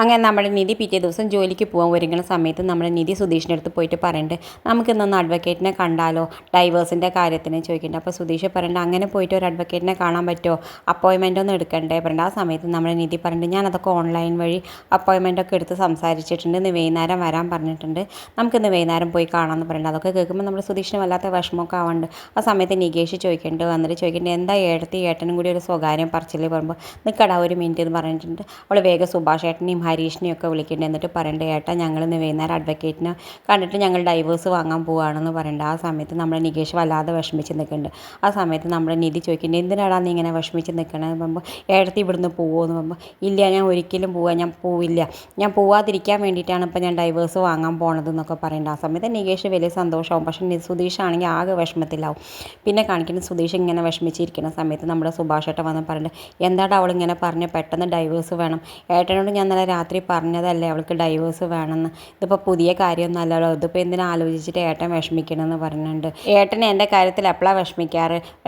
അങ്ങനെ നമ്മുടെ നിധി പിറ്റേ ദിവസം ജോലിക്ക് പോകാൻ ഒരുങ്ങുന്ന സമയത്ത് നമ്മുടെ നിധി സുധീഷിൻ്റെ അടുത്ത് പോയിട്ട് പറയുന്നുണ്ട്, നമുക്കിന്നൊന്ന് അഡ്വക്കേറ്റിനെ കണ്ടാലോ ഡൈവേഴ്സിൻ്റെ കാര്യത്തിന് ചോദിക്കുന്നുണ്ട്. അപ്പോൾ സുധീഷ് പറയുന്നുണ്ട്, അങ്ങനെ പോയിട്ട് ഒരു അഡ്വക്കേറ്റിനെ കാണാൻ പറ്റുമോ, അപ്പോയിൻമെൻ്റ് ഒന്നും എടുക്കണ്ടേ പറയുന്നുണ്ട്. ആ സമയത്ത് നമ്മുടെ നിധി പറയുന്നുണ്ട്, ഞാനതൊക്കെ ഓൺലൈൻ വഴി അപ്പോയിൻമെൻ്റ് ഒക്കെ എടുത്ത് സംസാരിച്ചിട്ടുണ്ട്, ഇന്ന് വൈകുന്നേരം വരാൻ പറഞ്ഞിട്ടുണ്ട്, നമുക്കിന്ന് വൈകുന്നേരം പോയി കാണാമെന്ന് പറയുന്നുണ്ട്. അതൊക്കെ കേൾക്കുമ്പോൾ നമ്മുടെ സുധീഷിന് വല്ലാത്ത വിഷമമൊക്കെ ആവുന്നുണ്ട്. ആ സമയത്ത് നികേഷ് ചോദിക്കുന്നുണ്ട്, വന്നിട്ട് ചോദിക്കുന്നുണ്ട്, എന്താ ഏട്ടനും കൂടി ഒരു സ്വകാര്യം പറച്ചിൽ പറയുമ്പോൾ നിൽക്കടാ ഒരു മിനിറ്റ് എന്ന് പറഞ്ഞിട്ടുണ്ട്. അവൾ വേഗം സുഭാഷ് ഏട്ടനെയും ഹരീഷിനെയൊക്കെ വിളിക്കേണ്ടത്. എന്നിട്ട് പറയേണ്ടത്, ഏട്ടാ ഞങ്ങളിന്ന് വൈകുന്നേരം അഡ്വക്കേറ്റിനെ കണ്ടിട്ട് ഞങ്ങൾ ഡൈവേഴ്സ് വാങ്ങാൻ പോവുകയാണെന്ന് പറയേണ്ടത്. ആ സമയത്ത് നമ്മുടെ നികേഷ് വല്ലാതെ വിഷമിച്ച് നിൽക്കുന്നുണ്ട്. ആ സമയത്ത് നമ്മുടെ നിധി ചോദിക്കേണ്ടത്, എന്തിനാടാ നീ ഇങ്ങനെ വിഷമിച്ച് നിൽക്കണമെന്ന് പറയുമ്പോൾ, ഏട്ടത്തി ഇവിടുന്ന് പോവുമെന്ന് പറയുമ്പോൾ, ഇല്ല ഞാൻ ഒരിക്കലും ഞാൻ പോവില്ല, ഞാൻ പോവാതിരിക്കാൻ വേണ്ടിയിട്ടാണ് ഇപ്പോൾ ഞാൻ ഡൈവേഴ്സ് വാങ്ങാൻ പോണത് എന്നൊക്കെ പറയേണ്ടത്. ആ സമയത്ത് നികേഷ് വലിയ സന്തോഷമാവും. പക്ഷേ സുധീഷാണെങ്കിൽ ആകെ വിഷമത്തിലാവും. പിന്നെ കാണിക്കുന്നത് സുധീഷ് ഇങ്ങനെ വിഷമിച്ചിരിക്കുന്ന സമയത്ത് നമ്മുടെ സുഭാഷ് ഏട്ടൻ വന്ന് പറയുന്നത്, എന്താടാ അവളിങ്ങനെ പറഞ്ഞ് പെട്ടെന്ന് ഡൈവേഴ്സ് വേണം, ഏട്ടനോട് ഞാൻ ഇന്നലെ രാത്രി പറഞ്ഞതല്ലേ അവൾക്ക് ഡൈവേഴ്സ് വേണമെന്ന്, ഇതിപ്പോൾ പുതിയ കാര്യമൊന്നും അല്ലല്ലോ, ഇതിപ്പോൾ എന്തിനാ ആലോചിച്ചിട്ട് ഏട്ടൻ വിഷമിക്കണമെന്ന് പറയുന്നുണ്ട്. ഏട്ടനെ എൻ്റെ കാര്യത്തിൽ എപ്പോഴാണ്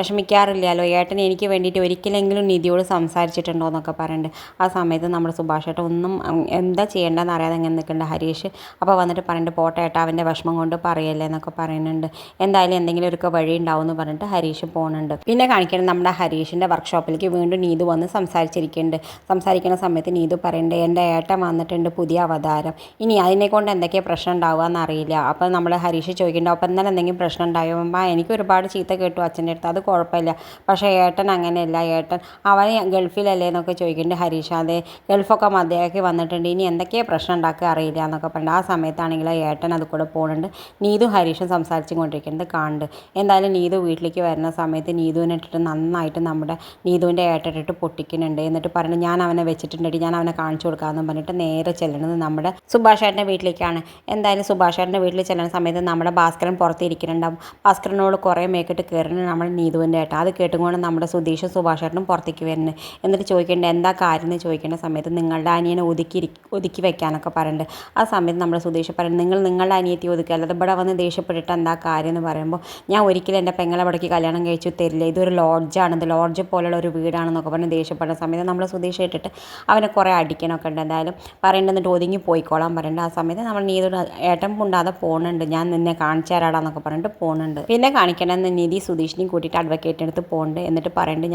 വിഷമിക്കാറില്ലല്ലോ, ഏട്ടൻ എനിക്ക് വേണ്ടിയിട്ട് ഒരിക്കലെങ്കിലും നിധിയോട് സംസാരിച്ചിട്ടുണ്ടോ എന്നൊക്കെ പറയുന്നുണ്ട്. ആ സമയത്ത് നമ്മുടെ സുഭാഷ് ഏട്ടൻ ഒന്നും എന്താ ചെയ്യേണ്ടതെന്ന് അറിയാതെ ഇങ്ങനെ നിൽക്കുന്നുണ്ട്. ഹരീഷ് അപ്പോൾ വന്നിട്ട് പറയുന്നുണ്ട്, പോട്ടെ ഏട്ടാ അവൻ്റെ വിഷമം കൊണ്ട് പറയല്ലേ എന്നൊക്കെ പറയുന്നുണ്ട്. എന്തായാലും എന്തെങ്കിലും ഒരു വഴി ഉണ്ടാവും എന്ന് പറഞ്ഞിട്ട് ഹരീഷ് പോകുന്നുണ്ട്. പിന്നെ കാണിക്കുന്നത് നമ്മുടെ ഹരീഷിൻ്റെ വർക്ക്ഷോപ്പിലേക്ക് വീണ്ടും നീതു വന്ന് സംസാരിക്കുന്ന സമയത്ത് നീതു പറയുന്നുണ്ട്, എൻ്റെ ഏട്ടൻ വന്നിട്ടുണ്ട് പുതിയ അവതാരം, ഇനി അതിനെക്കൊണ്ട് എന്തൊക്കെയാണ് പ്രശ്നം ഉണ്ടാവുക എന്നറിയില്ല. അപ്പോൾ നമ്മൾ ഹരീഷ് ചോദിക്കുന്നുണ്ട്, അപ്പോൾ എന്നാൽ എന്തെങ്കിലും പ്രശ്നം ഉണ്ടാകുമ്പോൾ എനിക്ക് ഒരുപാട് ചീത്ത കേട്ടു അച്ഛൻ്റെ അടുത്ത്, അത് കുഴപ്പമില്ല, പക്ഷേ ഏട്ടൻ അങ്ങനെയല്ല, ഏട്ടൻ അവൻ ഗൾഫിലല്ലേ എന്നൊക്കെ ചോദിക്കുന്നുണ്ട് ഹരീഷ്. അതെ ഗൾഫൊക്കെ മതിയാക്കി വന്നിട്ടുണ്ട്, ഇനി എന്തൊക്കെയാണ് പ്രശ്നം ഉണ്ടാക്കുക അറിയില്ല എന്നൊക്കെ പറഞ്ഞു. ആ സമയത്താണെങ്കിൽ ഏട്ടൻ അത് കൂടെ പോകുന്നുണ്ട്. നീതു ഹരീഷും സംസാരിച്ചും കൊണ്ടിരിക്കുന്നത് കാണുന്നുണ്ട്. എന്തായാലും നീതു വീട്ടിലേക്ക് വരുന്ന സമയത്ത് നീതുവിനെ ഇട്ടിട്ട് നന്നായിട്ട് നമ്മുടെ നീതുവിൻ്റെ ഏട്ടനിട്ട് പൊട്ടിക്കുന്നുണ്ട്. എന്നിട്ട് പറഞ്ഞു, ഞാൻ അവനെ വെച്ചിട്ടുണ്ടെങ്കിൽ ഞാൻ അവനെ കാണിച്ചു കൊടുക്കാമെന്ന് പറഞ്ഞിട്ട് നേരെ ചെല്ലുന്നത് നമ്മുടെ സുഭാഷ് ഏട്ടൻ്റെ വീട്ടിലേക്കാണ്. എന്തായാലും സുഭാഷ് ഏട്ടൻ്റെ വീട്ടിൽ ചെല്ലുന്ന സമയത്ത് നമ്മുടെ ഭാസ്കരൻ പുറത്തിരിക്കുന്നുണ്ടാവും. ഭാസ്കരനോട് കുറേ മേക്കിട്ട് കയറുന്നത് നമ്മുടെ നീതുവിൻ്റെ ഏട്ടൻ. അത് കേട്ടുകൊണ്ട് നമ്മുടെ സുധീഷും സുഭാഷ് ഏട്ടനും പുറത്തേക്ക് വരുന്നത്. എന്നിട്ട് ചോദിക്കേണ്ടത് എന്താ കാര്യം എന്ന് ചോദിക്കേണ്ട സമയത്ത് നിങ്ങളുടെ അനിയനെ ഒതുക്കി വെക്കാനൊക്കെ പറയുന്നുണ്ട്. ആ സമയത്ത് നമ്മുടെ സുധീഷ് പറയുന്നത്, നിങ്ങളുടെ അനിയത്തി ഒതുക്കുക, അല്ലാതെ ഇവിടെ വന്ന് ദേഷ്യപ്പെട്ടിട്ട് എന്താ കാര്യം എന്ന് പറയുമ്പോൾ, ഞാൻ ഒരിക്കലും എൻ്റെ പെങ്ങളെ ഇവിടേക്ക് കല്യാണം കഴിച്ചു തരില്ല, ഇതൊരു ലോഡ്ജാണ്, ഇത് ലോഡ്ജ് പോലുള്ള ഒരു വീടാണെന്നൊക്കെ പറഞ്ഞ് ദേഷ്യപ്പെടുന്ന സമയത്ത് നമ്മൾ സുധീഷ് ഇട്ടിട്ട് അവനെ കുറേ അടിക്കണമൊക്കെ ഉണ്ട്. എന്തായാലും പറയേണ്ടത് ഒതുങ്ങി പോയിക്കോളാൻ പറയുന്നുണ്ട്. ആ സമയത്ത് നമ്മൾ നീതുടെ ഏട്ടൻ പുണ്ടാതെ പോകുന്നുണ്ട്, ഞാൻ നിന്നെ കാണിച്ചു തരാടാന്നൊക്കെ പറഞ്ഞിട്ട് പോകുന്നുണ്ട്. പിന്നെ കാണിക്കണമെന്ന് നിധി സുധീഷിനെയും കൂട്ടിയിട്ട് അഡ്വക്കേറ്റിൻ്റെ അടുത്ത് പോകുന്നുണ്ട്. എന്നിട്ട് പറയുന്നുണ്ട്,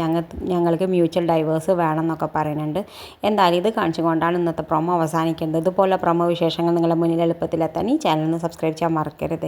ഞങ്ങൾക്ക് മ്യൂച്വൽ ഡൈവേഴ്സ് വേണം എന്നൊക്കെ പറയുന്നുണ്ട്. എന്തായാലും ഇത് കാണിച്ചുകൊണ്ടാണ് ഇന്നത്തെ പ്രൊമോ അവസാനിക്കുന്നത്. ഇതുപോലെ പ്രൊമോ വിശേഷങ്ങൾ നിങ്ങളുടെ മുന്നിൽ എളുപ്പത്തിലെത്താൻ ഈ ചാനലിന് സബ്സ്ക്രൈബ് ചെയ്യാൻ മറക്കരുത്.